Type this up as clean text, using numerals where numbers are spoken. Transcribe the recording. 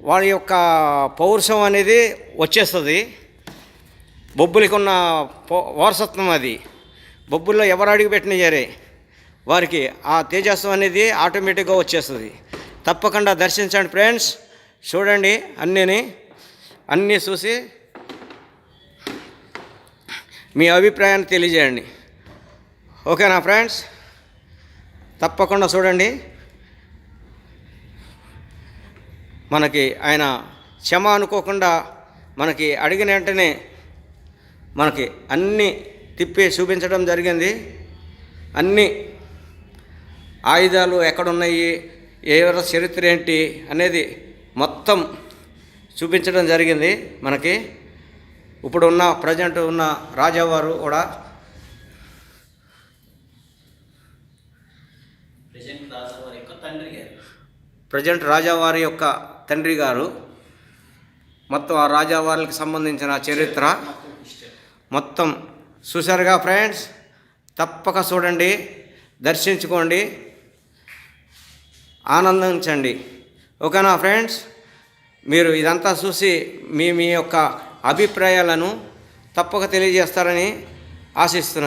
వాళ్ళ యొక్క పౌరుషం అనేది వచ్చేస్తుంది. బొబ్బులకి ఉన్న వారసత్వం అది. బొబ్బుల్లో ఎవరు అడుగు పెట్టినా సరే వారికి ఆ తేజస్సు అనేది ఆటోమేటిక్గా వచ్చేస్తుంది. తప్పకుండా దర్శించండి ఫ్రెండ్స్. చూడండి అన్నీ చూసి మీ అభిప్రాయాన్ని తెలియజేయండి. ఓకేనా ఫ్రెండ్స్? తప్పకుండా చూడండి. మనకి ఆయన క్షమ అనుకోకుండా మనకి అడిగిన వెంటనే మనకి అన్నీ తిప్పి చూపించడం జరిగింది. అన్ని ఆయుధాలు ఎక్కడున్నాయి, ఎవరి చరిత్ర ఏంటి అనేది మొత్తం చూపించడం జరిగింది. మనకి ఇప్పుడు ఉన్న ప్రజెంట్ ఉన్న రాజావారు కూడా ప్రజెంట్ రాజావారి యొక్క తండ్రి గారు మొత్తం ఆ రాజావారికి సంబంధించిన చరిత్ర మొత్తం చూశారుగా ఫ్రెండ్స్. తప్పక చూడండి, దర్శించుకోండి, ఆనందించండి. ఓకేనా ఫ్రెండ్స్? మీరు ఇదంతా చూసి మీ యొక్క అభిప్రాయాలను తప్పక తెలియజేస్తారని ఆశిస్తున్నాను.